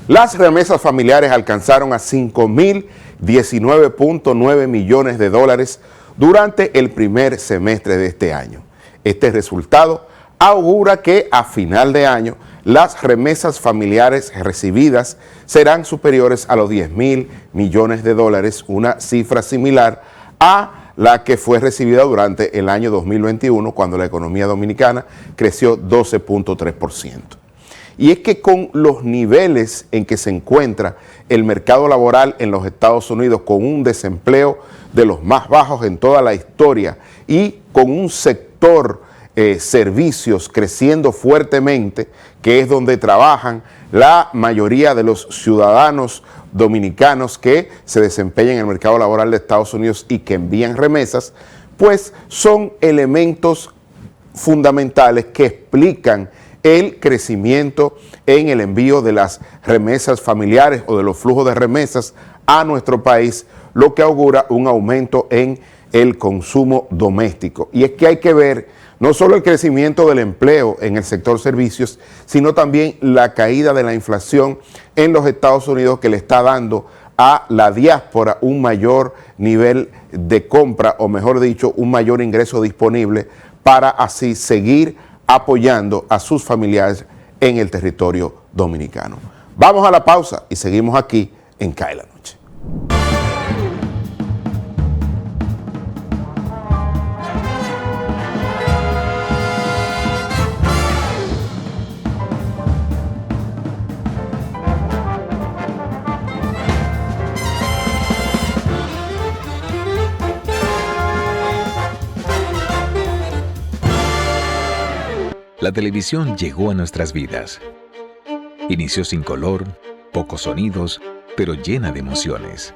Las remesas familiares alcanzaron a 5.019.9 millones de dólares durante el primer semestre de este año. Este resultado augura que a final de año las remesas familiares recibidas serán superiores a los 10.000 millones de dólares, una cifra similar a la que fue recibida durante el año 2021, cuando la economía dominicana creció 12.3%. Y es que con los niveles en que se encuentra el mercado laboral en los Estados Unidos, con un desempleo de los más bajos en toda la historia y con un sector servicios creciendo fuertemente, que es donde trabajan la mayoría de los ciudadanos dominicanos que se desempeñan en el mercado laboral de Estados Unidos y que envían remesas, pues son elementos fundamentales que explican el crecimiento en el envío de las remesas familiares o de los flujos de remesas a nuestro país, lo que augura un aumento en el consumo doméstico. Y es que hay que ver no solo el crecimiento del empleo en el sector servicios, sino también la caída de la inflación en los Estados Unidos, que le está dando a la diáspora un mayor nivel de compra, o mejor dicho, un mayor ingreso disponible para así seguir apoyando a sus familiares en el territorio dominicano. Vamos a la pausa y seguimos aquí en CAE la Noche. La televisión llegó a nuestras vidas. Inició sin color, pocos sonidos, pero llena de emociones.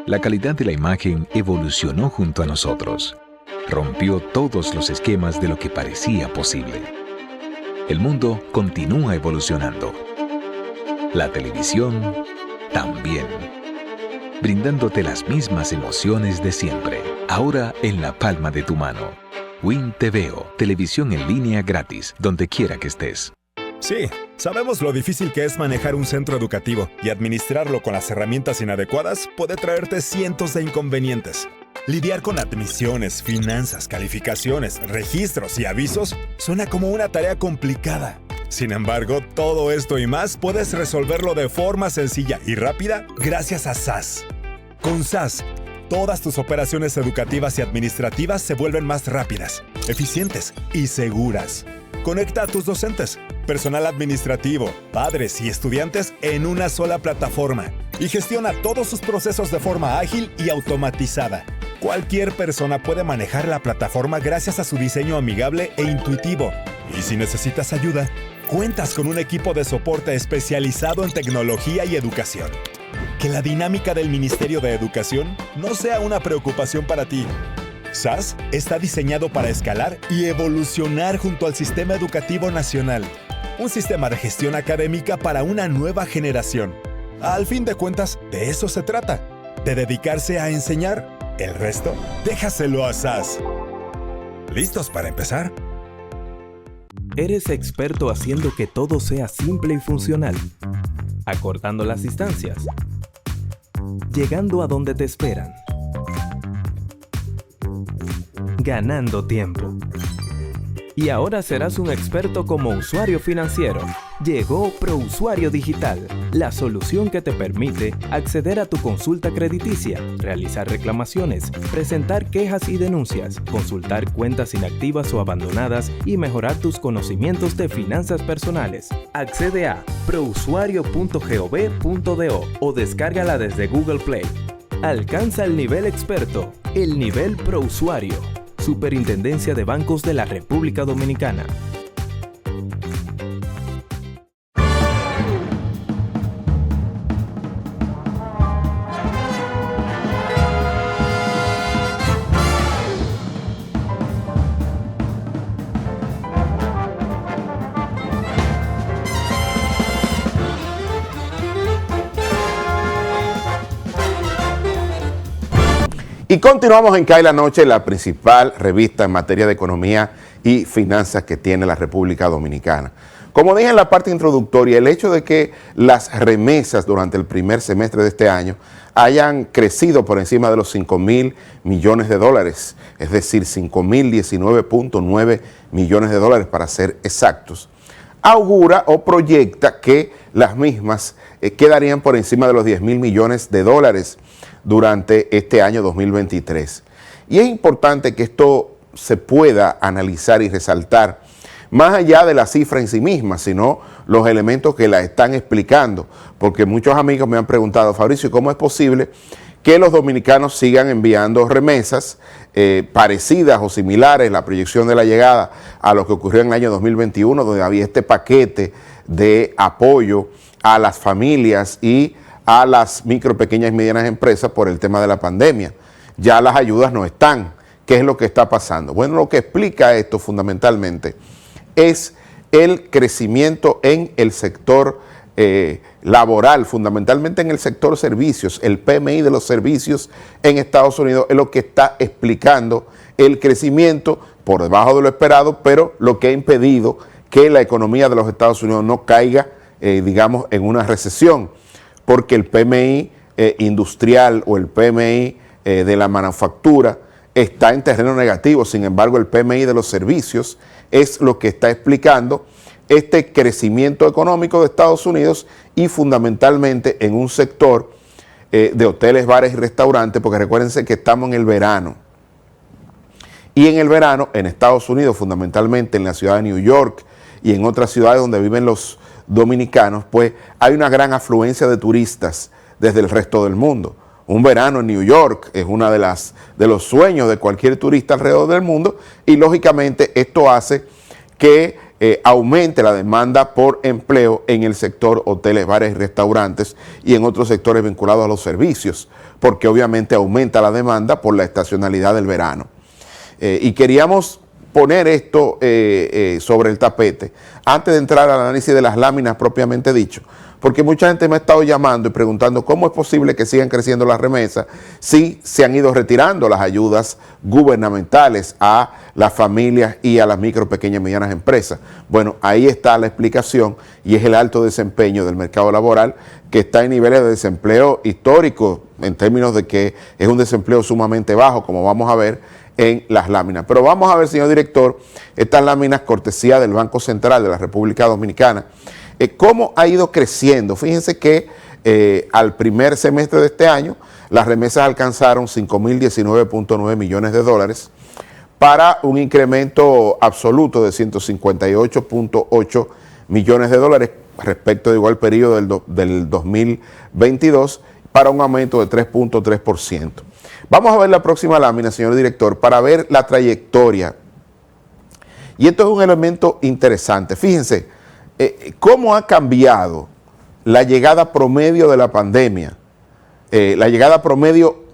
La calidad de la imagen evolucionó junto a nosotros. Rompió todos los esquemas de lo que parecía posible. El mundo continúa evolucionando. La televisión también. Brindándote las mismas emociones de siempre, ahora en la palma de tu mano. Win TVO, televisión en línea gratis, donde quiera que estés. Sí, sabemos lo difícil que es manejar un centro educativo y administrarlo con las herramientas inadecuadas puede traerte cientos de inconvenientes. Lidiar con admisiones, finanzas, calificaciones, registros y avisos suena como una tarea complicada. Sin embargo, todo esto y más puedes resolverlo de forma sencilla y rápida gracias a SAS. Con SAS, todas tus operaciones educativas y administrativas se vuelven más rápidas, eficientes y seguras. Conecta a tus docentes, personal administrativo, padres y estudiantes en una sola plataforma y gestiona todos sus procesos de forma ágil y automatizada. Cualquier persona puede manejar la plataforma gracias a su diseño amigable e intuitivo. Y si necesitas ayuda, cuentas con un equipo de soporte especializado en tecnología y educación. Que la dinámica del Ministerio de Educación no sea una preocupación para ti. SAS está diseñado para escalar y evolucionar junto al Sistema Educativo Nacional. Un sistema de gestión académica para una nueva generación. Al fin de cuentas, de eso se trata. De dedicarse a enseñar. El resto, déjaselo a SAS. ¿Listos para empezar? Eres experto haciendo que todo sea simple y funcional. Acortando las distancias. Llegando a donde te esperan. Ganando tiempo. Y ahora serás un experto como usuario financiero. Llegó ProUsuario Digital, la solución que te permite acceder a tu consulta crediticia, realizar reclamaciones, presentar quejas y denuncias, consultar cuentas inactivas o abandonadas y mejorar tus conocimientos de finanzas personales. Accede a prousuario.gov.do o descárgala desde Google Play. Alcanza el nivel experto, el nivel ProUsuario. Superintendencia de Bancos de la República Dominicana. Y continuamos en CAE la Noche, la principal revista en materia de economía y finanzas que tiene la República Dominicana. Como dije en la parte introductoria, el hecho de que las remesas durante el primer semestre de este año hayan crecido por encima de los 5.000 millones de dólares, es decir, 5.019.9 millones de dólares para ser exactos, augura o proyecta que las mismas quedarían por encima de los 10.000 millones de dólares durante este año 2023. Y es importante que esto se pueda analizar y resaltar más allá de la cifra en sí misma, sino los elementos que la están explicando, porque muchos amigos me han preguntado, Fabricio, ¿cómo es posible que los dominicanos sigan enviando remesas parecidas o similares, la proyección de la llegada a lo que ocurrió en el año 2021, donde había este paquete de apoyo a las familias y a las micro, pequeñas y medianas empresas por el tema de la pandemia? Ya las ayudas no están. ¿Qué es lo que está pasando? Bueno, lo que explica esto fundamentalmente es el crecimiento en el sector laboral, fundamentalmente en el sector servicios. El PMI de los servicios en Estados Unidos es lo que está explicando el crecimiento por debajo de lo esperado, pero lo que ha impedido que la economía de los Estados Unidos no caiga, digamos, en una recesión, porque el PMI industrial o el PMI de la manufactura está en terreno negativo. Sin embargo, el PMI de los servicios es lo que está explicando este crecimiento económico de Estados Unidos y fundamentalmente en un sector de hoteles, bares y restaurantes, porque recuérdense que estamos en el verano. Y en el verano, en Estados Unidos, fundamentalmente en la ciudad de New York y en otras ciudades donde viven los dominicanos, pues hay una gran afluencia de turistas desde el resto del mundo. Un verano en New York es uno de los sueños de cualquier turista alrededor del mundo y lógicamente esto hace que aumente la demanda por empleo en el sector hoteles, bares y restaurantes y en otros sectores vinculados a los servicios, porque obviamente aumenta la demanda por la estacionalidad del verano. Y queríamos poner esto sobre el tapete antes de entrar al análisis de las láminas propiamente dicho, porque mucha gente me ha estado llamando y preguntando cómo es posible que sigan creciendo las remesas si se han ido retirando las ayudas gubernamentales a las familias y a las micro, pequeñas y medianas empresas. Bueno, ahí está la explicación y es el alto desempeño del mercado laboral que está en niveles de desempleo histórico en términos de que es un desempleo sumamente bajo, como vamos a ver en las láminas. Pero vamos a ver, señor director, estas láminas cortesía del Banco Central de la República Dominicana, cómo ha ido creciendo. Fíjense que al primer semestre de este año las remesas alcanzaron 5.019.9 millones de dólares para un incremento absoluto de 158.8 millones de dólares respecto de igual periodo del 2022 para un aumento de 3.3%. Vamos a ver la próxima lámina, señor director, para ver la trayectoria. Y esto es un elemento interesante. Fíjense cómo ha cambiado la llegada promedio de la pandemia, la llegada promedio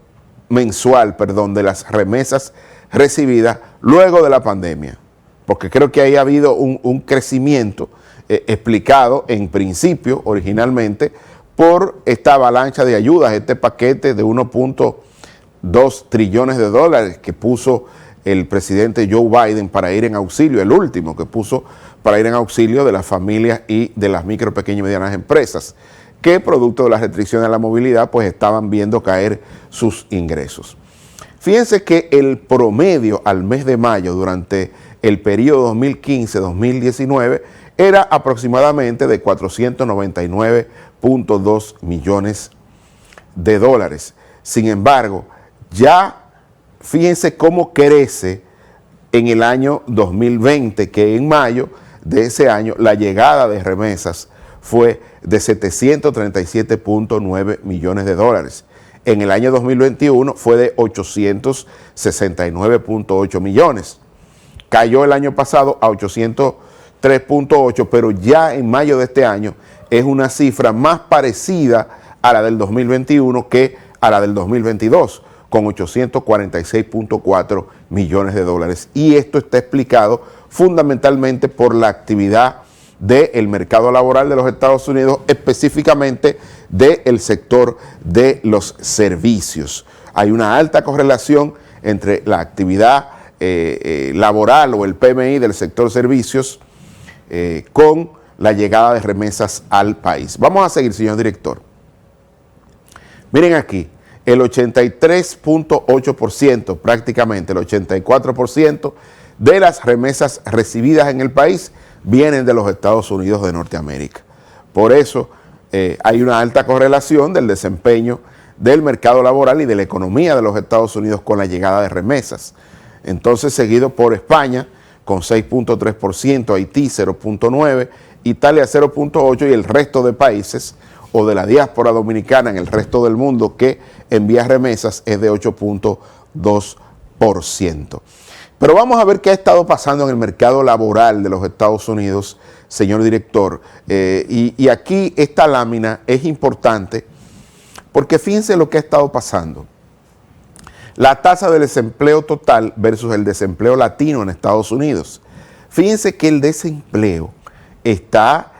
mensual, perdón, de las remesas recibidas luego de la pandemia. Porque creo que ahí ha habido un crecimiento explicado en principio, originalmente, por esta avalancha de ayudas, este paquete de 1.2 trillones de dólares que puso el presidente Joe Biden para ir en auxilio, el último que puso para ir en auxilio de las familias y de las micro, pequeñas y medianas empresas, que producto de las restricciones a la movilidad, pues estaban viendo caer sus ingresos. Fíjense que el promedio al mes de mayo durante el periodo 2015-2019 era aproximadamente de 499.2 millones de dólares. Sin embargo, ya fíjense cómo crece en el año 2020, que en mayo de ese año la llegada de remesas fue de 737.9 millones de dólares. En el año 2021 fue de 869.8 millones. Cayó el año pasado a 803.8, pero ya en mayo de este año es una cifra más parecida a la del 2021 que a la del 2022, con 846.4 millones de dólares. Y esto está explicado fundamentalmente por la actividad del mercado laboral de los Estados Unidos, específicamente del sector de los servicios. Hay una alta correlación entre la actividad laboral o el PMI del sector servicios con la llegada de remesas al país. Vamos a seguir, señor director. Miren aquí, el 83.8%, prácticamente el 84% de las remesas recibidas en el país vienen de los Estados Unidos de Norteamérica. Por eso hay una alta correlación del desempeño del mercado laboral y de la economía de los Estados Unidos con la llegada de remesas. Entonces, seguido por España con 6.3%, Haití 0.9%, Italia 0.8% y el resto de países o de la diáspora dominicana en el resto del mundo que envía remesas es de 8.2%. Pero vamos a ver qué ha estado pasando en el mercado laboral de los Estados Unidos, señor director. Y aquí esta lámina es importante porque fíjense lo que ha estado pasando. La tasa de desempleo total versus el desempleo latino en Estados Unidos. Fíjense que el desempleo está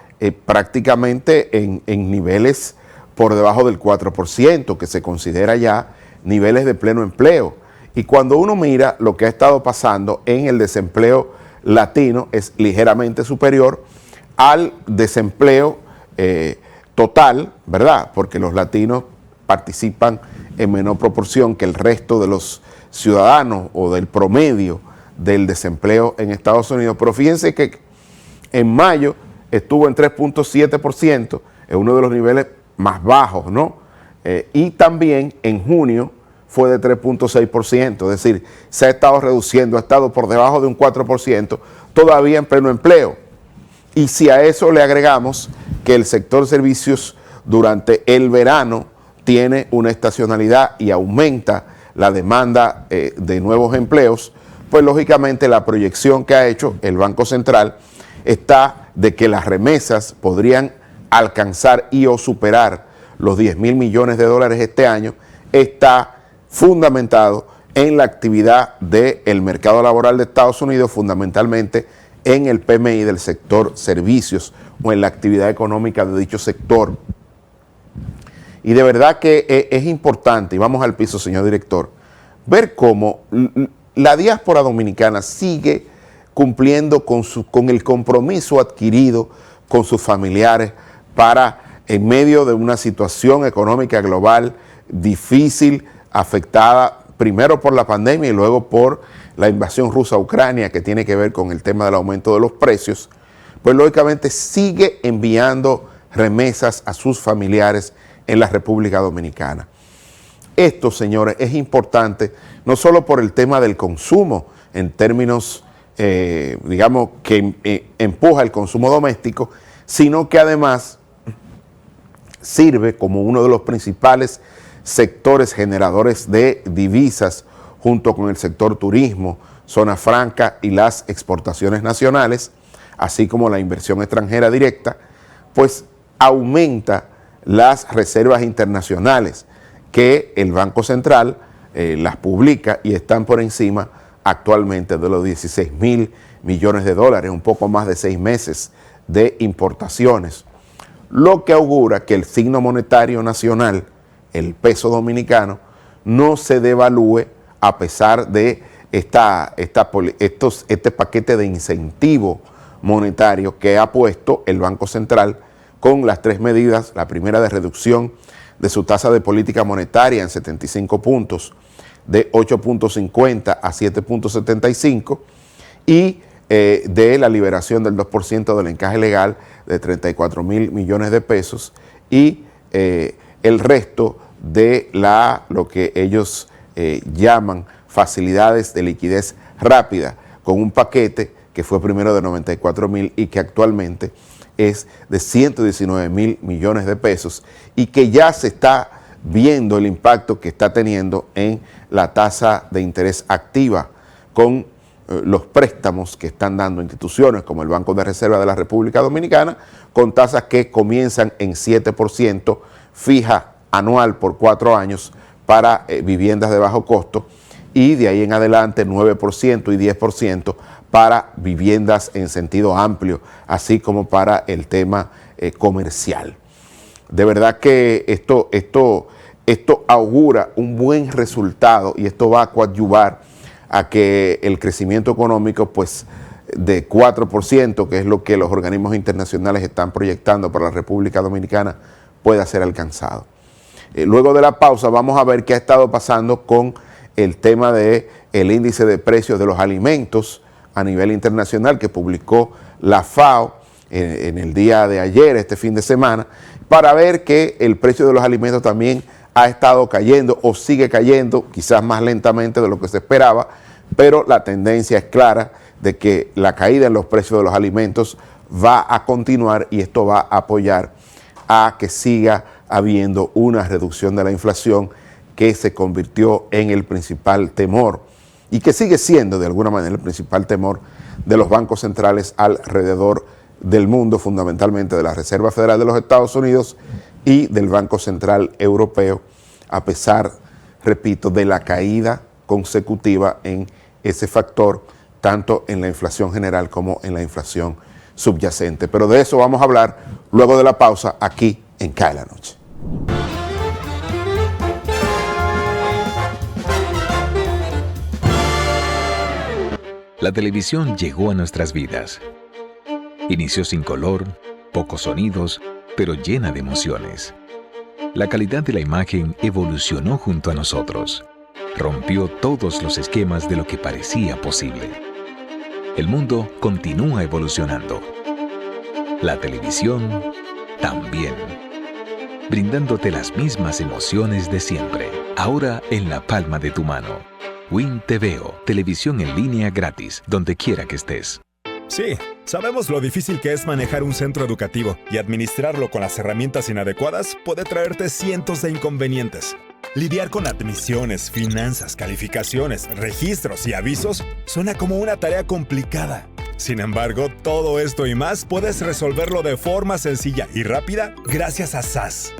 prácticamente en niveles por debajo del 4%, que se considera ya niveles de pleno empleo. Y cuando uno mira lo que ha estado pasando en el desempleo latino, es ligeramente superior al desempleo total, ¿verdad? Porque los latinos participan en menor proporción que el resto de los ciudadanos o del promedio del desempleo en Estados Unidos. Pero fíjense que en mayo estuvo en 3.7%, es uno de los niveles más bajos, ¿no? Y también en junio fue de 3.6%, es decir, se ha estado reduciendo, ha estado por debajo de un 4%, todavía en pleno empleo. Y si a eso le agregamos que el sector servicios durante el verano tiene una estacionalidad y aumenta la demanda de nuevos empleos, pues lógicamente la proyección que ha hecho el Banco Central está de que las remesas podrían alcanzar y o superar los 10.000 millones de dólares este año, está fundamentado en la actividad del mercado laboral de Estados Unidos, fundamentalmente en el PMI del sector servicios o en la actividad económica de dicho sector. Y de verdad que es importante, y vamos al piso, señor director, ver cómo la diáspora dominicana sigue cumpliendo con el compromiso adquirido con sus familiares para, en medio de una situación económica global difícil, afectada primero por la pandemia y luego por la invasión rusa a Ucrania, que tiene que ver con el tema del aumento de los precios, pues lógicamente sigue enviando remesas a sus familiares en la República Dominicana. Esto, señores, es importante no solo por el tema del consumo en términos, digamos, que empuja el consumo doméstico, sino que además sirve como uno de los principales sectores generadores de divisas junto con el sector turismo, zona franca y las exportaciones nacionales, así como la inversión extranjera directa, pues aumenta las reservas internacionales que el Banco Central las publica y están por encima actualmente de los 16.000 millones de dólares, un poco más de 6 meses de importaciones, lo que augura que el signo monetario nacional, el peso dominicano, no se devalúe a pesar de este paquete de incentivo monetario que ha puesto el Banco Central con las 3 medidas, la primera de reducción de su tasa de política monetaria en 75 puntos, de 8.50 a 7.75, y de la liberación del 2% del encaje legal de 34.000 millones de pesos y el resto de lo que ellos llaman facilidades de liquidez rápida, con un paquete que fue primero de 94.000 y que actualmente es de 119.000 millones de pesos y que ya se está viendo el impacto que está teniendo en la tasa de interés activa con los préstamos que están dando instituciones como el Banco de Reserva de la República Dominicana, con tasas que comienzan en 7% fija anual por 4 años para viviendas de bajo costo, y de ahí en adelante 9% y 10% para viviendas en sentido amplio, así como para el tema comercial. De verdad que esto augura un buen resultado y esto va a coadyuvar a que el crecimiento económico pues de 4%, que es lo que los organismos internacionales están proyectando para la República Dominicana, pueda ser alcanzado. Luego de la pausa vamos a ver qué ha estado pasando con el tema del índice de precios de los alimentos a nivel internacional que publicó la FAO en el día de ayer, este fin de semana, para ver que el precio de los alimentos también ha estado cayendo o sigue cayendo, quizás más lentamente de lo que se esperaba, pero la tendencia es clara de que la caída en los precios de los alimentos va a continuar y esto va a apoyar a que siga habiendo una reducción de la inflación que se convirtió en el principal temor y que sigue siendo de alguna manera el principal temor de los bancos centrales alrededor del mundo, fundamentalmente de la Reserva Federal de los Estados Unidos y del Banco Central Europeo, a pesar, repito, de la caída consecutiva en ese factor, tanto en la inflación general como en la inflación subyacente. Pero de eso vamos a hablar luego de la pausa aquí en CAE la Noche. La televisión llegó a nuestras vidas. Inició sin color, pocos sonidos, pero llena de emociones. La calidad de la imagen evolucionó junto a nosotros. Rompió todos los esquemas de lo que parecía posible. El mundo continúa evolucionando. La televisión también. Brindándote las mismas emociones de siempre. Ahora en la palma de tu mano. Win TVO, televisión en línea gratis, donde quiera que estés. Sí, sabemos lo difícil que es manejar un centro educativo y administrarlo con las herramientas inadecuadas puede traerte cientos de inconvenientes. Lidiar con admisiones, finanzas, calificaciones, registros y avisos suena como una tarea complicada. Sin embargo, todo esto y más puedes resolverlo de forma sencilla y rápida gracias a SAS.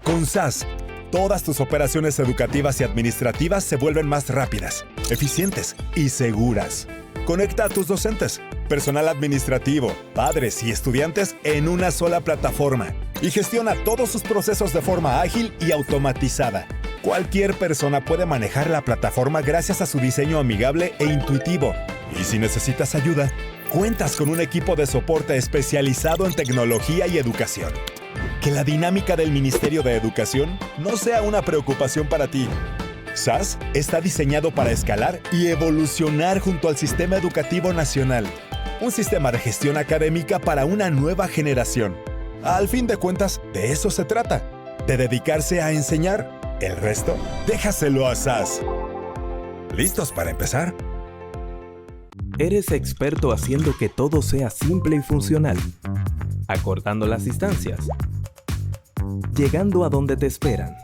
Con SAS, todas tus operaciones educativas y administrativas se vuelven más rápidas, eficientes y seguras. Conecta a tus docentes, personal administrativo, padres y estudiantes en una sola plataforma y gestiona todos sus procesos de forma ágil y automatizada. Cualquier persona puede manejar la plataforma gracias a su diseño amigable e intuitivo. Y si necesitas ayuda, cuentas con un equipo de soporte especializado en tecnología y educación. Que la dinámica del Ministerio de Educación no sea una preocupación para ti. SAS está diseñado para escalar y evolucionar junto al Sistema Educativo Nacional. Un sistema de gestión académica para una nueva generación. Al fin de cuentas, de eso se trata, de dedicarse a enseñar. El resto, déjaselo a SAS. ¿Listos para empezar? Eres experto haciendo que todo sea simple y funcional, acortando las distancias, llegando a donde te esperan,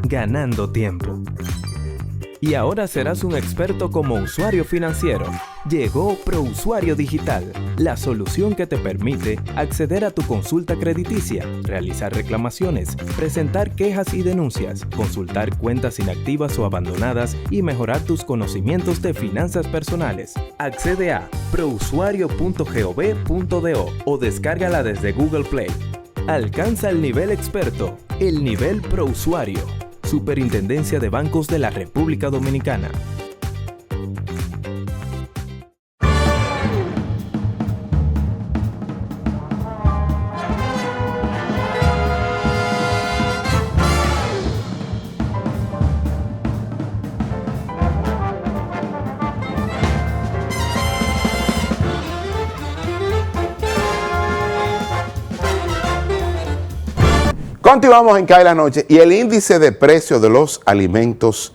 ganando tiempo. Y ahora serás un experto como usuario financiero. Llegó ProUsuario Digital, la solución que te permite acceder a tu consulta crediticia, realizar reclamaciones, presentar quejas y denuncias, consultar cuentas inactivas o abandonadas y mejorar tus conocimientos de finanzas personales. Accede a prousuario.gov.do o descárgala desde Google Play. Alcanza el nivel experto, el nivel ProUsuario. Superintendencia de Bancos de la República Dominicana. Continuamos en CAE la Noche y el índice de precios de los alimentos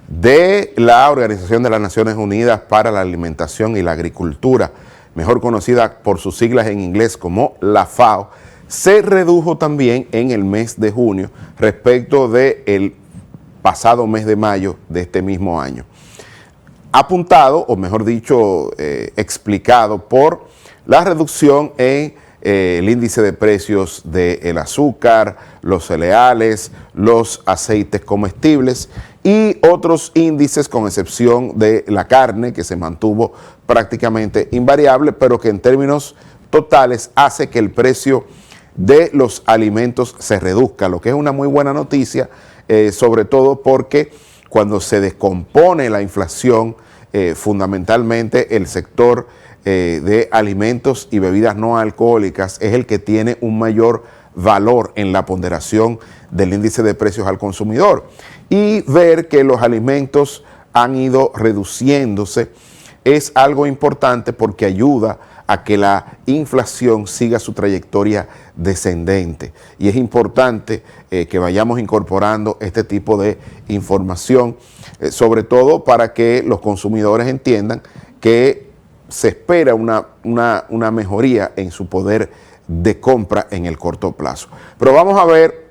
de la Organización de las Naciones Unidas para la Alimentación y la Agricultura, mejor conocida por sus siglas en inglés como la FAO, se redujo también en el mes de junio respecto del pasado mes de mayo de este mismo año. Apuntado, o mejor dicho, explicado por la reducción en el índice de precios del azúcar, los cereales, los aceites comestibles y otros índices con excepción de la carne que se mantuvo prácticamente invariable, pero que en términos totales hace que el precio de los alimentos se reduzca, lo que es una muy buena noticia, sobre todo porque cuando se descompone la inflación fundamentalmente el sector de alimentos y bebidas no alcohólicas es el que tiene un mayor valor en la ponderación del índice de precios al consumidor. Y ver que los alimentos han ido reduciéndose es algo importante porque ayuda a que la inflación siga su trayectoria descendente. Y es importante que vayamos incorporando este tipo de información, sobre todo para que los consumidores entiendan que se espera una mejoría en su poder de compra en el corto plazo. Pero vamos a ver,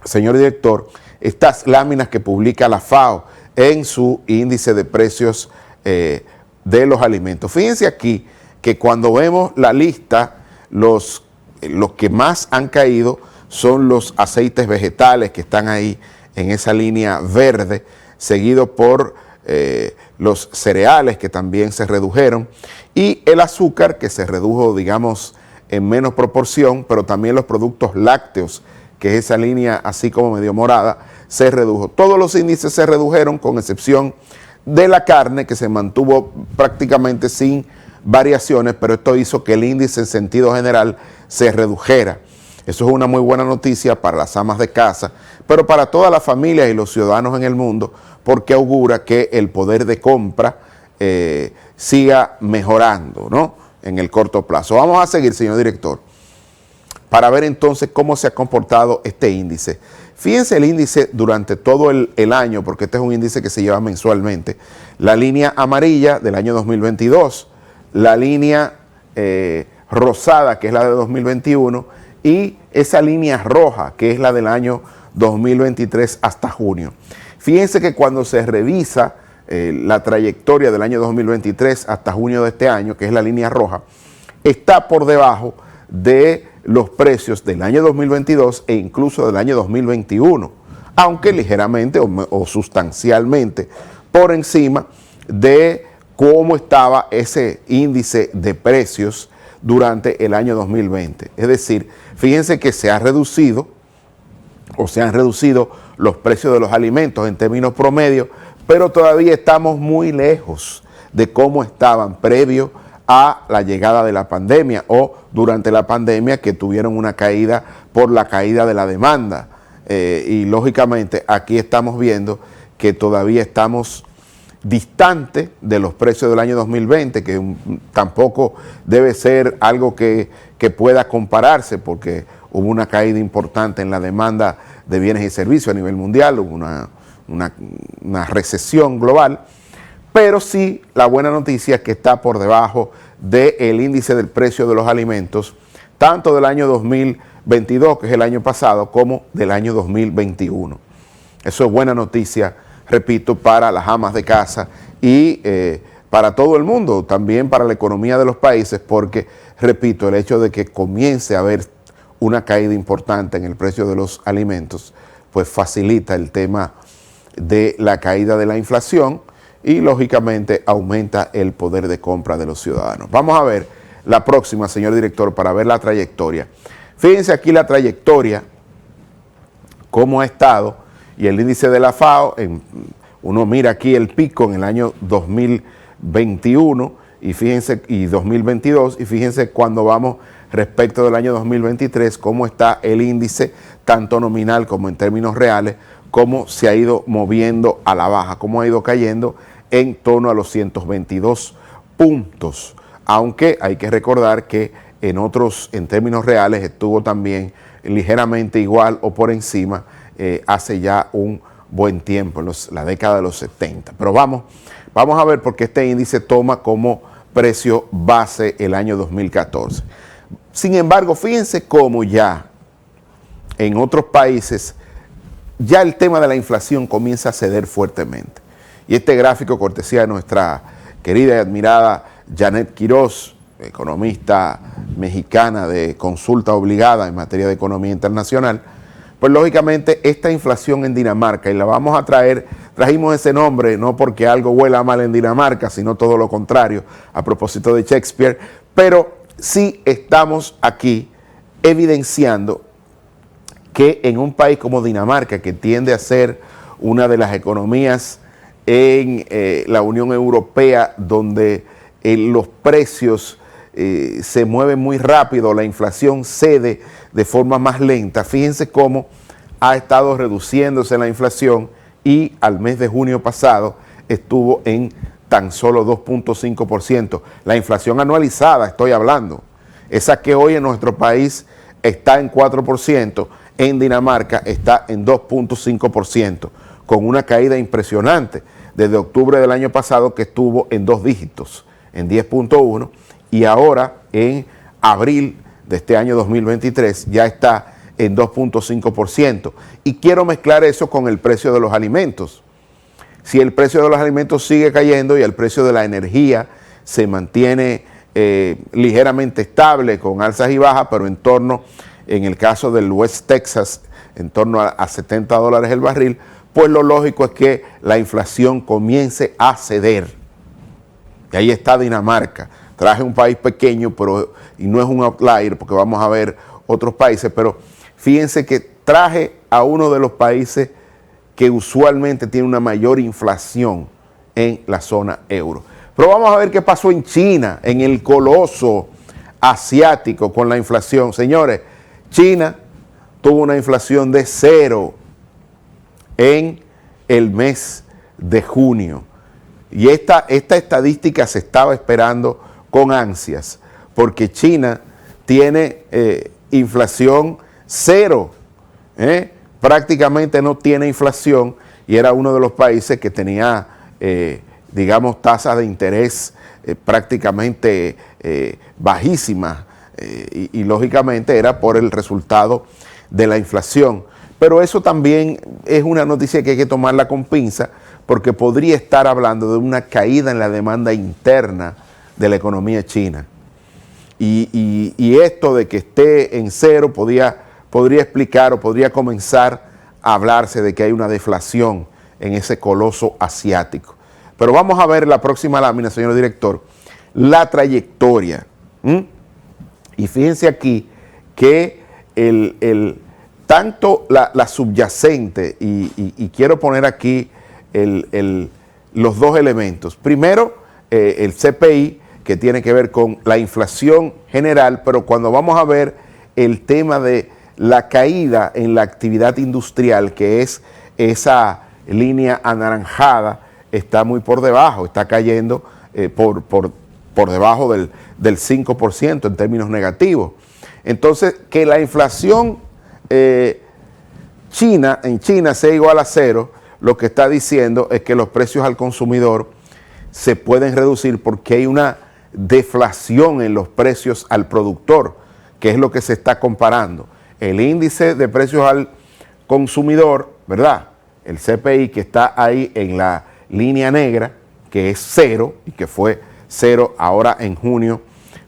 señor director, estas láminas que publica la FAO en su índice de precios de los alimentos. Fíjense aquí que cuando vemos la lista, los que más han caído son los aceites vegetales que están ahí en esa línea verde, seguido por los cereales que también se redujeron y el azúcar que se redujo, digamos, en menos proporción, pero también los productos lácteos, que es esa línea así como medio morada, se redujo. Todos los índices se redujeron con excepción de la carne, que se mantuvo prácticamente sin variaciones, pero esto hizo que el índice en sentido general se redujera. Eso es una muy buena noticia para las amas de casa, pero para todas las familias y los ciudadanos en el mundo, porque augura que el poder de compra siga mejorando, ¿no?, en el corto plazo. Vamos a seguir, señor director, para ver entonces cómo se ha comportado este índice. Fíjense el índice durante todo el año, porque este es un índice que se lleva mensualmente. La línea amarilla del año 2022, la línea rosada, que es la de 2021, y esa línea roja, que es la del año 2023 hasta junio. Fíjense que cuando se revisa la trayectoria del año 2023 hasta junio de este año, que es la línea roja, está por debajo de los precios del año 2022 e incluso del año 2021, aunque ligeramente o sustancialmente por encima de cómo estaba ese índice de precios durante el año 2020. Es decir, fíjense que se han reducido los precios de los alimentos en términos promedio, pero todavía estamos muy lejos de cómo estaban previo a la llegada de la pandemia o durante la pandemia, que tuvieron una caída por la caída de la demanda. Y lógicamente aquí estamos viendo que todavía estamos distantes de los precios del año 2020, que tampoco debe ser algo que pueda compararse, porque hubo una caída importante en la demanda de bienes y servicios a nivel mundial, hubo una recesión global, pero sí la buena noticia es que está por debajo del índice del precio de los alimentos, tanto del año 2022, que es el año pasado, como del año 2021. Eso es buena noticia, repito, para las amas de casa y para todo el mundo, también para la economía de los países, porque, repito, el hecho de que comience a haber una caída importante en el precio de los alimentos, pues facilita el tema de la caída de la inflación y lógicamente aumenta el poder de compra de los ciudadanos. Vamos a ver la próxima, señor director, para ver la trayectoria. Fíjense aquí la trayectoria, cómo ha estado, y el índice de la FAO, uno mira aquí el pico en el año 2021 y fíjense, y 2022, y fíjense cuando vamos respecto del año 2023, cómo está el índice, tanto nominal como en términos reales, cómo se ha ido moviendo a la baja, cómo ha ido cayendo en torno a los 122 puntos. Aunque hay que recordar que en términos reales, estuvo también ligeramente igual o por encima hace ya un buen tiempo, en la década de los 70. Pero vamos a ver, porque este índice toma como precio base el año 2014. Sin embargo, fíjense cómo ya en otros países ya el tema de la inflación comienza a ceder fuertemente. Y este gráfico, cortesía de nuestra querida y admirada Janet Quiroz, economista mexicana de consulta obligada en materia de economía internacional, pues lógicamente esta inflación en Dinamarca, y la vamos a trajimos ese nombre no porque algo huela mal en Dinamarca, sino todo lo contrario, a propósito de Shakespeare, pero sí estamos aquí evidenciando que en un país como Dinamarca, que tiende a ser una de las economías en la Unión Europea, donde los precios se mueven muy rápido, la inflación cede de forma más lenta. Fíjense cómo ha estado reduciéndose la inflación y al mes de junio pasado estuvo en tan solo 2.5%. La inflación anualizada, estoy hablando, esa que hoy en nuestro país está en 4%, en Dinamarca está en 2.5%, con una caída impresionante desde octubre del año pasado, que estuvo en 2 dígitos, en 10.1%, y ahora en abril de este año 2023 ya está en 2.5%. Y quiero mezclar eso con el precio de los alimentos. Si el precio de los alimentos sigue cayendo y el precio de la energía se mantiene ligeramente estable, con alzas y bajas, pero en el caso del West Texas, en torno a $70 el barril, pues lo lógico es que la inflación comience a ceder. Y ahí está Dinamarca. Traje un país pequeño, y no es un outlier, porque vamos a ver otros países, pero fíjense que traje a uno de los países que usualmente tiene una mayor inflación en la zona euro. Pero vamos a ver qué pasó en China, en el coloso asiático con la inflación. Señores, China tuvo una inflación de 0 en el mes de junio. Y esta estadística se estaba esperando con ansias, porque China tiene inflación 0, prácticamente no tiene inflación, y era uno de los países que tenía, digamos, tasas de interés prácticamente bajísimas, y lógicamente era por el resultado de la inflación. Pero eso también es una noticia que hay que tomarla con pinza, porque podría estar hablando de una caída en la demanda interna de la economía china. Y esto de que esté en 0 podría explicar o podría comenzar a hablarse de que hay una deflación en ese coloso asiático. Pero vamos a ver la próxima lámina, señor director, la trayectoria. Y fíjense aquí que tanto la subyacente, y quiero poner aquí los dos elementos. Primero, el CPI, que tiene que ver con la inflación general, pero cuando vamos a ver el tema de la caída en la actividad industrial, que es esa línea anaranjada, está muy por debajo, está cayendo por debajo del 5% en términos negativos. Entonces, que la inflación en China sea igual a 0, lo que está diciendo es que los precios al consumidor se pueden reducir porque hay una deflación en los precios al productor, que es lo que se está comparando. El índice de precios al consumidor, ¿verdad? El CPI, que está ahí en la línea negra, que es 0 y que fue 0 ahora en junio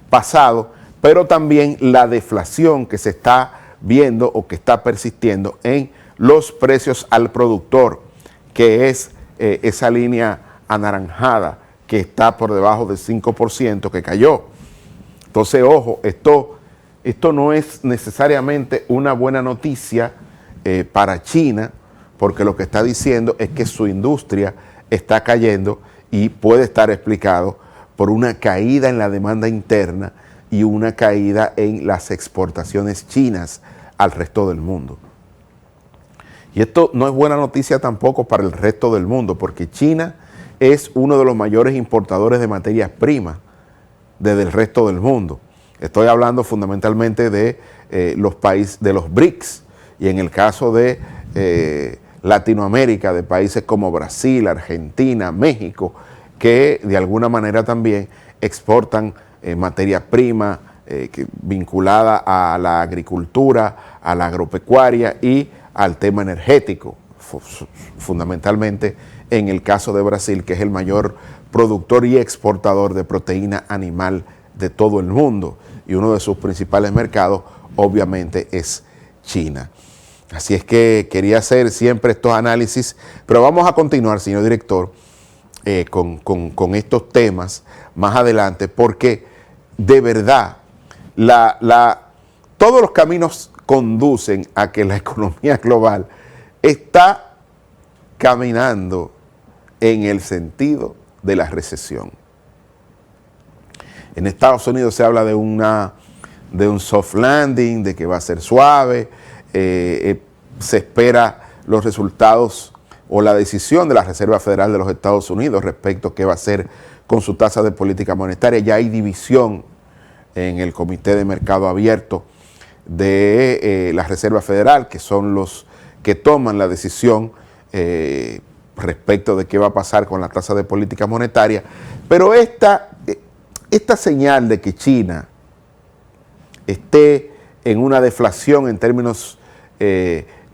pasado, pero también la deflación que se está viendo o que está persistiendo en los precios al productor, que es esa línea anaranjada que está por debajo del 5% que cayó. Entonces, ojo, esto no es necesariamente una buena noticia para China, porque lo que está diciendo es que su industria está cayendo y puede estar explicado por una caída en la demanda interna y una caída en las exportaciones chinas al resto del mundo. Y esto no es buena noticia tampoco para el resto del mundo, porque China es uno de los mayores importadores de materias primas desde el resto del mundo. Estoy hablando fundamentalmente de los países, de los BRICS, y en el caso de Latinoamérica, de países como Brasil, Argentina, México, que de alguna manera también exportan materia prima vinculada a la agricultura, a la agropecuaria y al tema energético, fundamentalmente en el caso de Brasil, que es el mayor productor y exportador de proteína animal de todo el mundo, y uno de sus principales mercados obviamente es China. Así es que quería hacer siempre estos análisis, pero vamos a continuar, señor director, con estos temas más adelante, porque de verdad todos los caminos conducen a que la economía global está caminando en el sentido de la recesión. En Estados Unidos se habla de un soft landing, de que va a ser suave, se espera los resultados o la decisión de la Reserva Federal de los Estados Unidos respecto a qué va a hacer con su tasa de política monetaria. Ya hay división en el Comité de Mercado Abierto de la Reserva Federal, que son los que toman la decisión respecto de qué va a pasar con la tasa de política monetaria. Pero esta señal de que China esté en una deflación en términos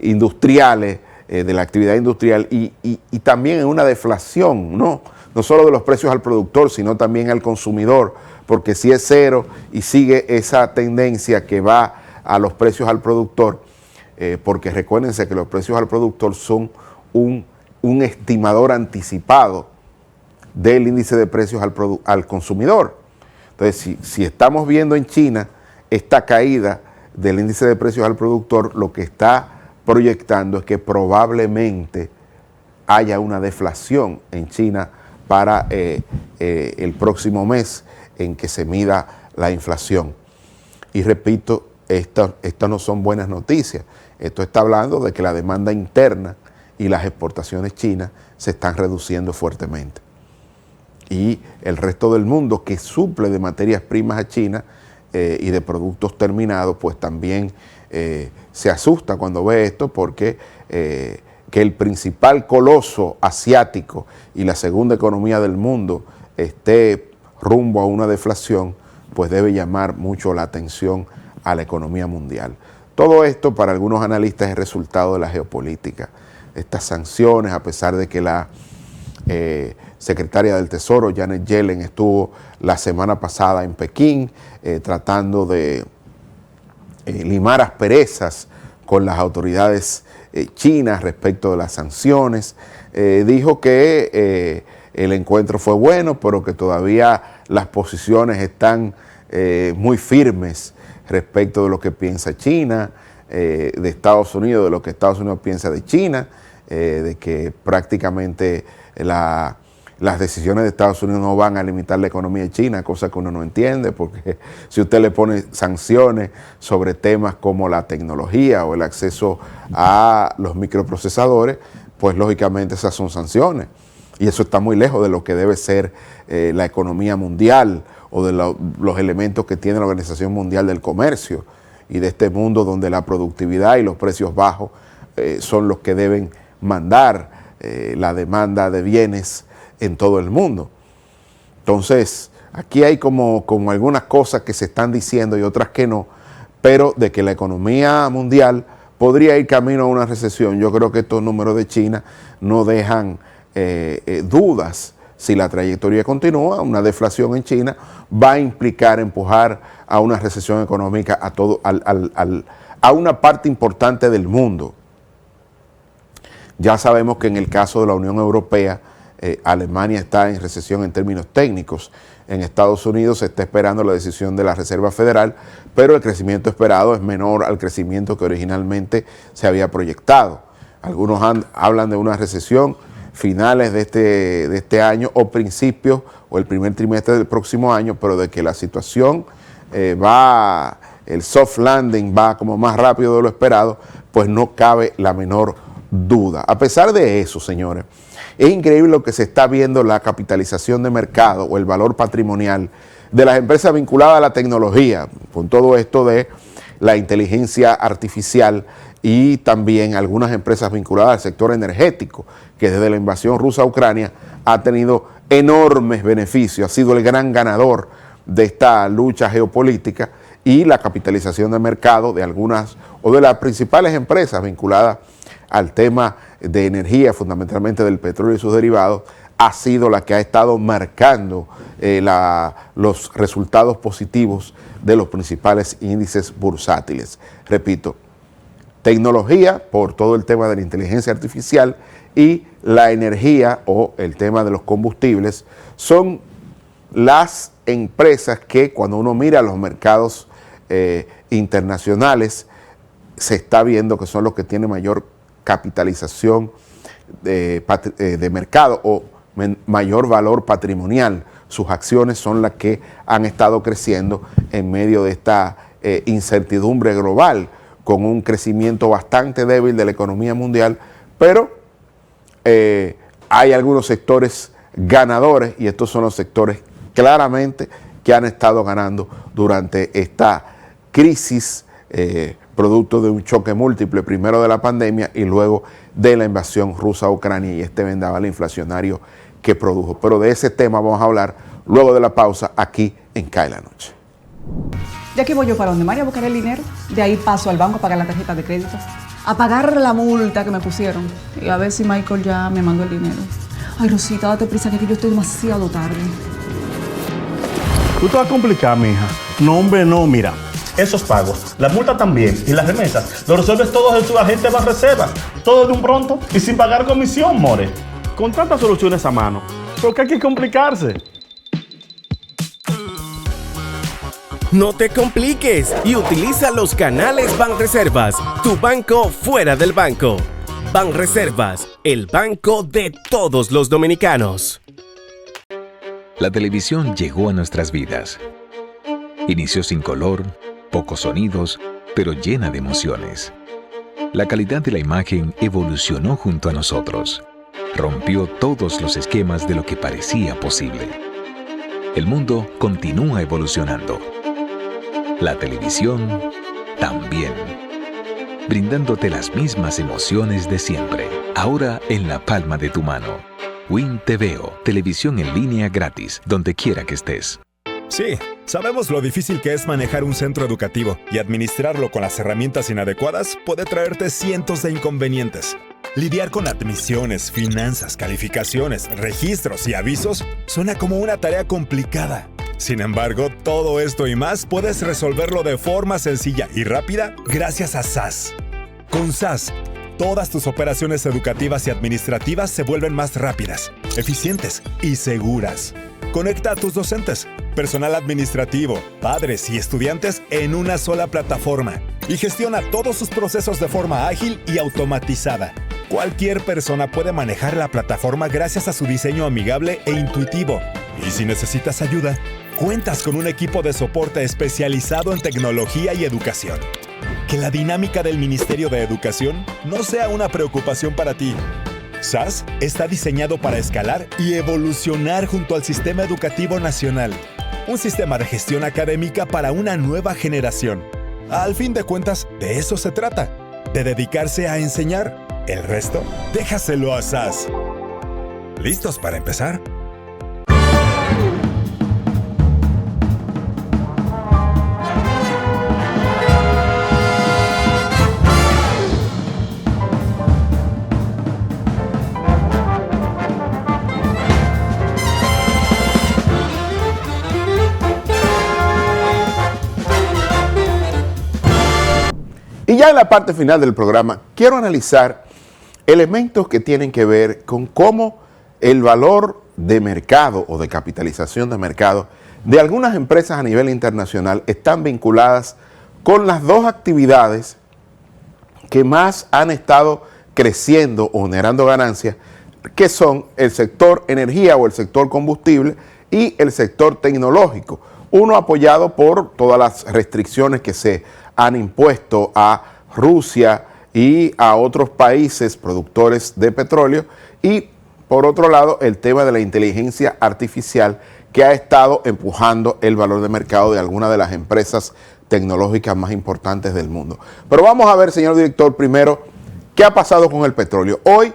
industriales, de la actividad industrial, y también en una deflación, no solo de los precios al productor, sino también al consumidor, porque si es cero y sigue esa tendencia que va a los precios al productor, porque recuérdense que los precios al productor son un estimador anticipado del índice de precios al consumidor. Entonces, si estamos viendo en China esta caída del índice de precios al productor, lo que está proyectando es que probablemente haya una deflación en China para el próximo mes en que se mida la inflación. Y repito, estas no son buenas noticias. Esto está hablando de que la demanda interna y las exportaciones chinas se están reduciendo fuertemente. Y el resto del mundo que suple de materias primas a China y de productos terminados, pues también se asusta cuando ve esto, porque que el principal coloso asiático y la segunda economía del mundo esté rumbo a una deflación, pues debe llamar mucho la atención a la economía mundial. Todo esto para algunos analistas es resultado de la geopolítica. Estas sanciones, a pesar de que la secretaria del Tesoro, Janet Yellen, estuvo la semana pasada en Pekín tratando de limar asperezas con las autoridades chinas respecto de las sanciones. Dijo que el encuentro fue bueno, pero que todavía las posiciones están muy firmes respecto de lo que piensa China, de Estados Unidos, de lo que Estados Unidos piensa de China, de que prácticamente las decisiones de Estados Unidos no van a limitar la economía de China, cosa que uno no entiende, porque si usted le pone sanciones sobre temas como la tecnología o el acceso a los microprocesadores, pues lógicamente esas son sanciones. Y eso está muy lejos de lo que debe ser la economía mundial o de los elementos que tiene la Organización Mundial del Comercio y de este mundo donde la productividad y los precios bajos son los que deben mandar la demanda de bienes en todo el mundo. Entonces, aquí hay como algunas cosas que se están diciendo y otras que no, pero de que la economía mundial podría ir camino a una recesión. Yo creo que estos números de China no dejan dudas. Si la trayectoria continúa, una deflación en China va a implicar empujar a una recesión económica a una parte importante del mundo. Ya sabemos que en el caso de la Unión Europea, Alemania está en recesión en términos técnicos. En Estados Unidos se está esperando la decisión de la Reserva Federal, pero el crecimiento esperado es menor al crecimiento que originalmente se había proyectado. Algunos hablan de una recesión finales de este año o principios o el primer trimestre del próximo año, pero de que la situación el soft landing va como más rápido de lo esperado, pues no cabe la menor duda. A pesar de eso, señores, es increíble lo que se está viendo la capitalización de mercado o el valor patrimonial de las empresas vinculadas a la tecnología, con todo esto de la inteligencia artificial y también algunas empresas vinculadas al sector energético, que desde la invasión rusa a Ucrania ha tenido enormes beneficios, ha sido el gran ganador de esta lucha geopolítica, y la capitalización de mercado de algunas o de las principales empresas vinculadas al tema de energía, fundamentalmente del petróleo y sus derivados, ha sido la que ha estado marcando los resultados positivos de los principales índices bursátiles. Repito, tecnología por todo el tema de la inteligencia artificial y la energía o el tema de los combustibles son las empresas que cuando uno mira los mercados internacionales se está viendo que son los que tienen mayor capitalización de mercado o mayor valor patrimonial. Sus acciones son las que han estado creciendo en medio de esta incertidumbre global, con un crecimiento bastante débil de la economía mundial, pero hay algunos sectores ganadores y estos son los sectores claramente que han estado ganando durante esta crisis, producto de un choque múltiple, primero de la pandemia y luego de la invasión rusa a Ucrania y este vendaval inflacionario que produjo. Pero de ese tema vamos a hablar luego de la pausa aquí en CAE la Noche. De aquí voy yo para donde María a buscar el dinero, de ahí paso al banco a pagar la tarjeta de crédito, a pagar la multa que me pusieron y a ver si Michael ya me mandó el dinero. Ay, Rosita, date prisa que aquí yo estoy demasiado tarde. Tú te vas a complicar, mija. No, hombre, no, mira. Esos pagos, la multa también y las remesas, lo resuelves todos en tu agente Banreservas. Todo de un pronto y sin pagar comisión, more. Con tantas soluciones a mano, ¿por qué hay que complicarse? No te compliques y utiliza los canales Banreservas, tu banco fuera del banco. Banreservas, el banco de todos los dominicanos. La televisión llegó a nuestras vidas. Inició sin color, pocos sonidos, pero llena de emociones. La calidad de la imagen evolucionó junto a nosotros. Rompió todos los esquemas de lo que parecía posible. El mundo continúa evolucionando. La televisión también, brindándote las mismas emociones de siempre, ahora en la palma de tu mano. Win TVO, televisión en línea gratis, donde quiera que estés. Sí, sabemos lo difícil que es manejar un centro educativo y administrarlo con las herramientas inadecuadas puede traerte cientos de inconvenientes. Lidiar con admisiones, finanzas, calificaciones, registros y avisos suena como una tarea complicada. Sin embargo, todo esto y más puedes resolverlo de forma sencilla y rápida gracias a SAS. Con SAS, todas tus operaciones educativas y administrativas se vuelven más rápidas, eficientes y seguras. Conecta a tus docentes, personal administrativo, padres y estudiantes en una sola plataforma y gestiona todos sus procesos de forma ágil y automatizada. Cualquier persona puede manejar la plataforma gracias a su diseño amigable e intuitivo. Y si necesitas ayuda, cuentas con un equipo de soporte especializado en tecnología y educación. Que la dinámica del Ministerio de Educación no sea una preocupación para ti. SAS está diseñado para escalar y evolucionar junto al Sistema Educativo Nacional. Un sistema de gestión académica para una nueva generación. Al fin de cuentas, de eso se trata, de dedicarse a enseñar. El resto, déjaselo a SAS. ¿Listos para empezar? Y ya en la parte final del programa, quiero analizar elementos que tienen que ver con cómo el valor de mercado o de capitalización de mercado de algunas empresas a nivel internacional están vinculadas con las dos actividades que más han estado creciendo o generando ganancias, que son el sector energía o el sector combustible y el sector tecnológico. Uno apoyado por todas las restricciones que se han impuesto a Rusia y a otros países productores de petróleo, y por otro lado el tema de la inteligencia artificial que ha estado empujando el valor de mercado de algunas de las empresas tecnológicas más importantes del mundo. Pero vamos a ver, señor director, primero, ¿qué ha pasado con el petróleo? Hoy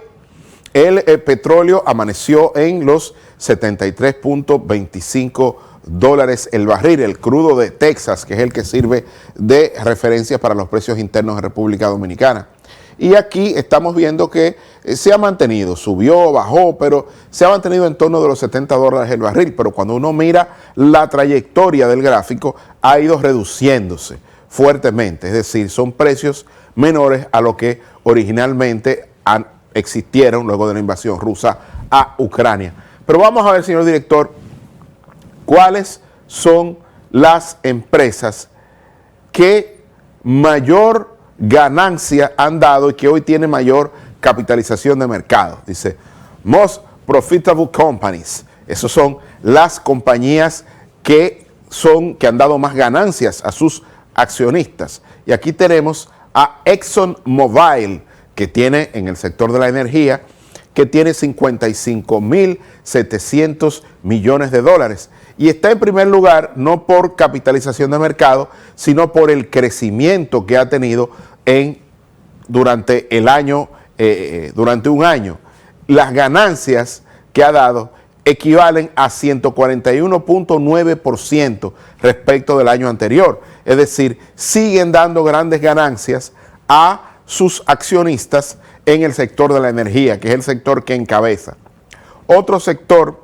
el petróleo amaneció en los 73.25 dólares el barril, el crudo de Texas, que es el que sirve de referencia para los precios internos en República Dominicana. Y aquí estamos viendo que se ha mantenido, subió, bajó, pero se ha mantenido en torno de los 70 dólares el barril. Pero cuando uno mira la trayectoria del gráfico, ha ido reduciéndose fuertemente. Es decir, son precios menores a lo que originalmente existieron luego de la invasión rusa a Ucrania. Pero vamos a ver, señor director, cuáles son las empresas que mayor ganancia han dado y que hoy tiene mayor capitalización de mercado. Dice, Moss profitable companies. Esas son las compañías que han dado más ganancias a sus accionistas. Y aquí tenemos a ExxonMobil, que tiene en el sector de la energía, que tiene 55.700 millones de dólares. Y está en primer lugar no por capitalización de mercado, sino por el crecimiento que ha tenido durante un año. Las ganancias que ha dado equivalen a 141.9% respecto del año anterior. Es decir, siguen dando grandes ganancias a sus accionistas en el sector de la energía, que es el sector que encabeza. Otro sector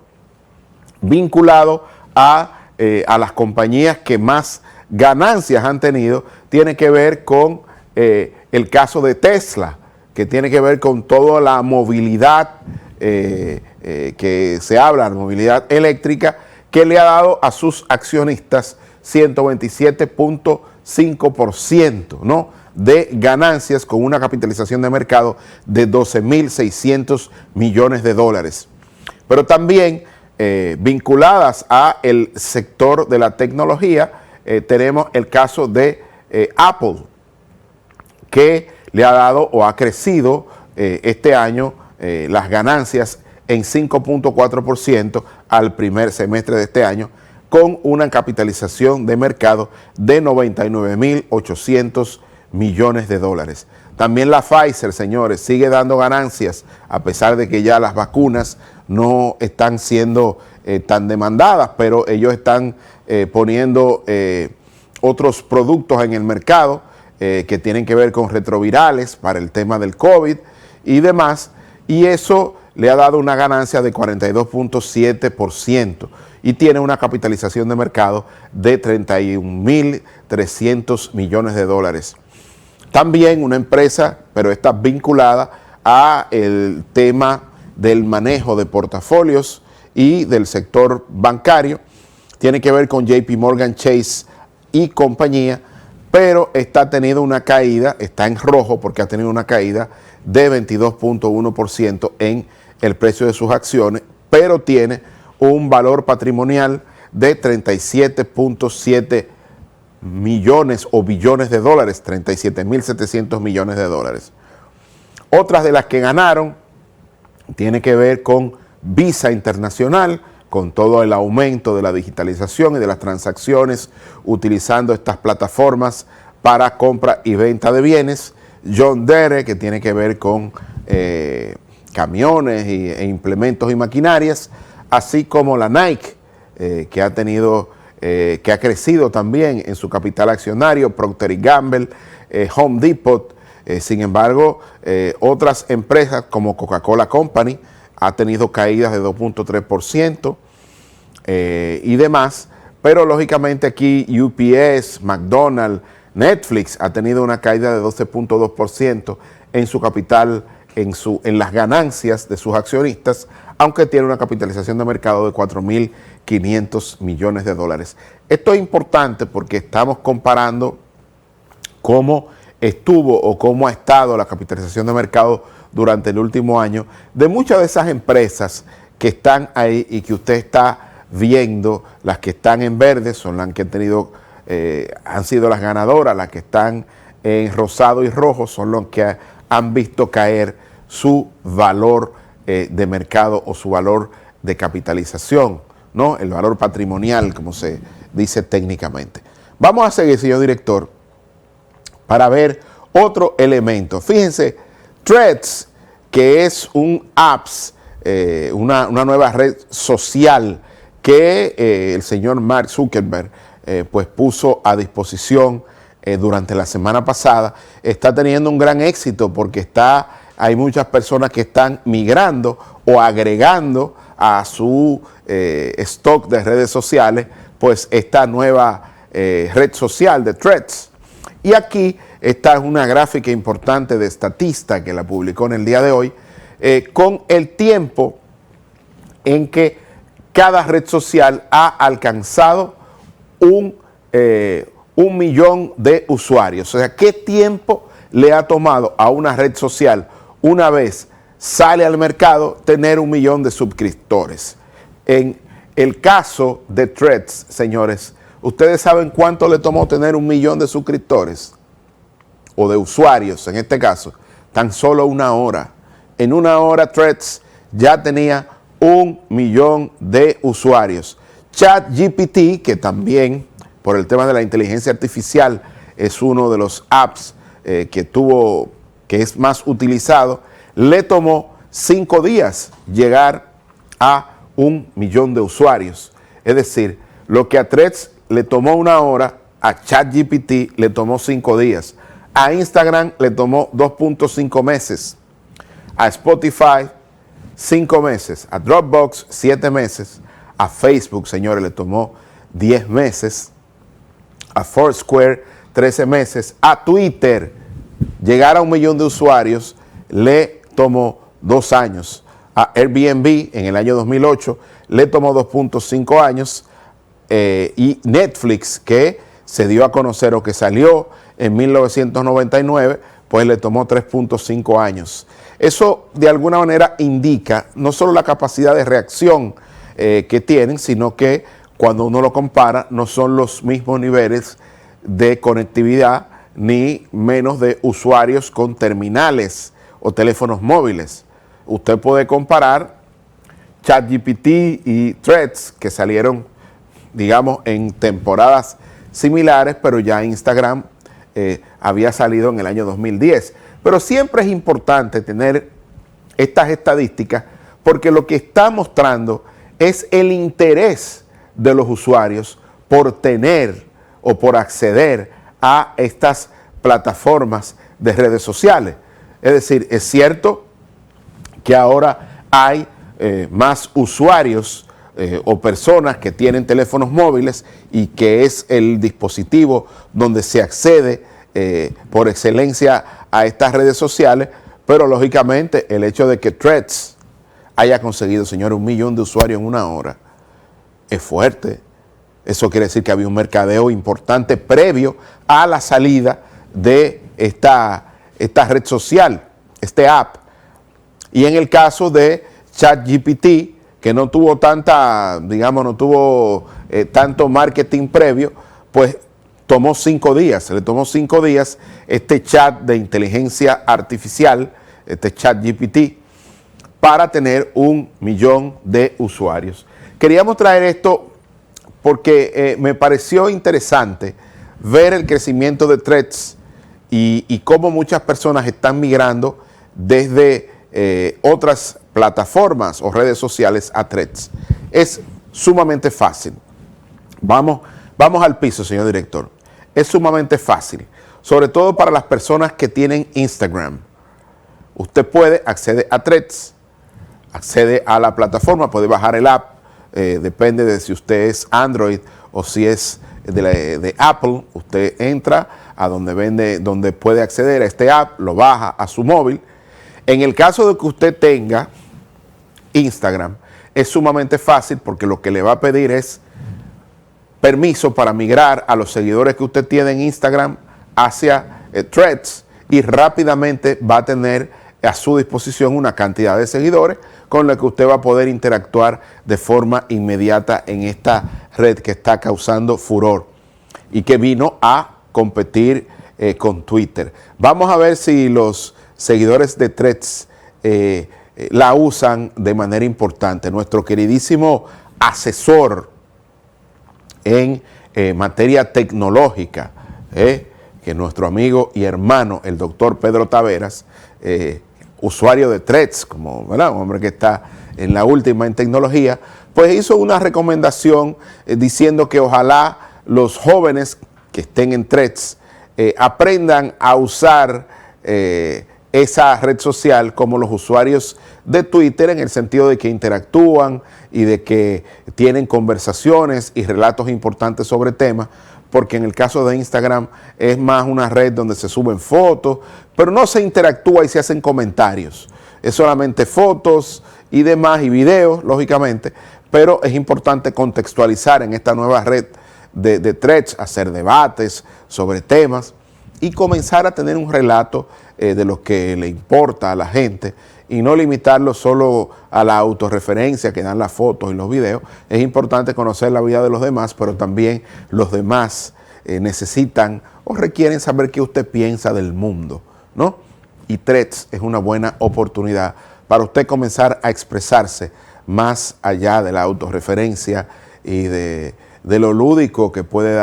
vinculado a las compañías que más ganancias han tenido tiene que ver con el caso de Tesla, que tiene que ver con toda la movilidad que se habla, la movilidad eléctrica, que le ha dado a sus accionistas 127.5%, ¿no?, de ganancias, con una capitalización de mercado de 12.600 millones de dólares. Pero también vinculadas a el sector de la tecnología, tenemos el caso de Apple, que le ha dado o ha crecido este año las ganancias en 5.4% al primer semestre de este año, con una capitalización de mercado de 99.800 millones de dólares. También la Pfizer, señores, sigue dando ganancias, a pesar de que ya las vacunas no están siendo tan demandadas, pero ellos están poniendo otros productos en el mercado que tienen que ver con retrovirales para el tema del COVID y demás, y eso le ha dado una ganancia de 42.7% y tiene una capitalización de mercado de 31.300 millones de dólares. También una empresa, pero está vinculada a el tema del manejo de portafolios y del sector bancario, tiene que ver con JP Morgan Chase y compañía, pero está teniendo una caída, está en rojo porque ha tenido una caída de 22.1% en el precio de sus acciones, pero tiene un valor patrimonial de 37.7 millones o billones de dólares, 37.700 millones de dólares. Otras de las que ganaron tiene que ver con Visa Internacional, con todo el aumento de la digitalización y de las transacciones utilizando estas plataformas para compra y venta de bienes. John Deere, que tiene que ver con camiones e implementos y maquinarias, así como la Nike, que ha crecido también en su capital accionario, Procter & Gamble, Home Depot. Sin embargo, otras empresas como Coca-Cola Company ha tenido caídas de 2.3% y demás, pero lógicamente aquí UPS, McDonald's, Netflix ha tenido una caída de 12.2% en su capital, en las ganancias de sus accionistas, aunque tiene una capitalización de mercado de 4.500 millones de dólares. Esto es importante porque estamos comparando cómo estuvo o cómo ha estado la capitalización de mercado durante el último año de muchas de esas empresas que están ahí y que usted está viendo. Las que están en verde son las que han sido las ganadoras, las que están en rosado y rojo son los que han visto caer su valor de mercado o su valor de capitalización, ¿no? El valor patrimonial, como se dice técnicamente. Vamos a seguir, señor director, para ver otro elemento. Fíjense, Threads, que es una nueva red social que el señor Mark Zuckerberg pues puso a disposición durante la semana pasada, está teniendo un gran éxito porque hay muchas personas que están migrando o agregando a su stock de redes sociales, pues esta nueva red social de Threads. Y aquí está una gráfica importante de Statista que la publicó en el día de hoy, con el tiempo en que cada red social ha alcanzado un millón de usuarios. O sea, ¿qué tiempo le ha tomado a una red social una vez sale al mercado tener 1 millón de suscriptores. En el caso de Threads, señores, ¿ustedes saben cuánto le tomó tener 1 millón de suscriptores? O de usuarios, en este caso, tan solo 1 hora. En 1 hora Threads ya tenía 1 millón de usuarios. ChatGPT, que también por el tema de la inteligencia artificial es uno de los apps que es más utilizado, le tomó 5 días llegar a 1 millón de usuarios. Es decir, lo que a Threads le tomó 1 hora, a ChatGPT le tomó 5 días. A Instagram le tomó 2.5 meses. A Spotify, 5 meses. A Dropbox, 7 meses. A Facebook, señores, le tomó 10 meses. A Foursquare, 13 meses. A Twitter, llegar a 1 millón de usuarios, le tomó 2 años. A Airbnb, en el año 2008, le tomó 2.5 años. Y Netflix, que se dio a conocer o que salió en 1999, pues le tomó 3.5 años. Eso de alguna manera indica no solo la capacidad de reacción que tienen, sino que cuando uno lo compara no son los mismos niveles de conectividad ni menos de usuarios con terminales o teléfonos móviles. Usted puede comparar ChatGPT y Threads, que salieron, digamos, en temporadas similares, pero ya Instagram había salido en el año 2010. Pero siempre es importante tener estas estadísticas porque lo que está mostrando es el interés de los usuarios por tener o por acceder a estas plataformas de redes sociales. Es decir, es cierto que ahora hay más usuarios o personas que tienen teléfonos móviles y que es el dispositivo donde se accede por excelencia a estas redes sociales, pero lógicamente el hecho de que Threads haya conseguido, señores, 1 millón de usuarios en 1 hora es fuerte. Eso quiere decir que había un mercadeo importante previo a la salida de esta red social, este app. Y en el caso de ChatGPT, que no tuvo tanto marketing previo, pues tomó 5 días. Le tomó 5 días este chat de inteligencia artificial, este ChatGPT, para tener 1 millón de usuarios. Queríamos traer esto porque me pareció interesante ver el crecimiento de Threads y cómo muchas personas están migrando desde otras plataformas o redes sociales a Threads. Es sumamente fácil. Vamos al piso, señor director. Es sumamente fácil, sobre todo para las personas que tienen Instagram. Usted puede acceder a Threads, accede a la plataforma, puede bajar el app, depende de si usted es Android o si es de Apple. Usted entra a donde puede acceder a este app, lo baja a su móvil. En el caso de que usted tenga Instagram, es sumamente fácil porque lo que le va a pedir es permiso para migrar a los seguidores que usted tiene en Instagram hacia Threads y rápidamente va a tener a su disposición una cantidad de seguidores con la que usted va a poder interactuar de forma inmediata en esta red que está causando furor y que vino a competir con Twitter. Vamos a ver si los seguidores de Threads la usan de manera importante. Nuestro queridísimo asesor en materia tecnológica, que nuestro amigo y hermano, el doctor Pedro Taveras, usuario de Threads, como ¿verdad? Un hombre que está en la última en tecnología, pues hizo una recomendación diciendo que ojalá los jóvenes que estén en Threads aprendan a usar esa red social como los usuarios de Twitter, en el sentido de que interactúan y de que tienen conversaciones y relatos importantes sobre temas, porque en el caso de Instagram es más una red donde se suben fotos, pero no se interactúa y se hacen comentarios. Es solamente fotos y demás, y videos, lógicamente, pero es importante contextualizar en esta nueva red de Threads, hacer debates sobre temas y comenzar a tener un relato de lo que le importa a la gente y no limitarlo solo a la autorreferencia que dan las fotos y los videos. Es importante conocer la vida de los demás, pero también los demás necesitan o requieren saber qué usted piensa del mundo, ¿no? Y Threads es una buena oportunidad para usted comenzar a expresarse más allá de la autorreferencia y de lo lúdico que pueden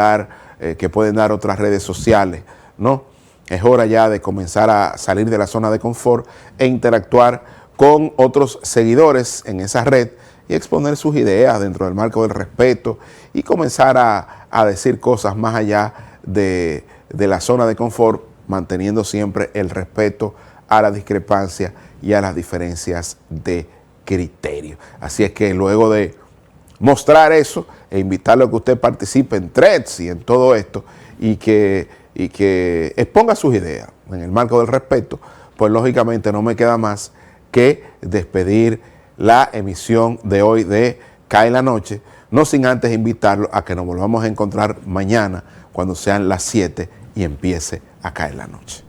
dar otras redes sociales, ¿no? Es hora ya de comenzar a salir de la zona de confort e interactuar con otros seguidores en esa red y exponer sus ideas dentro del marco del respeto y comenzar a decir cosas más allá de la zona de confort, manteniendo siempre el respeto a la discrepancia y a las diferencias de criterio. Así es que luego de mostrar eso e invitarlo a que usted participe en Threads y en todo esto y que exponga sus ideas en el marco del respeto, pues lógicamente no me queda más que despedir la emisión de hoy de Cae la Noche, no sin antes invitarlo a que nos volvamos a encontrar mañana cuando sean las 7 y empiece a caer la noche.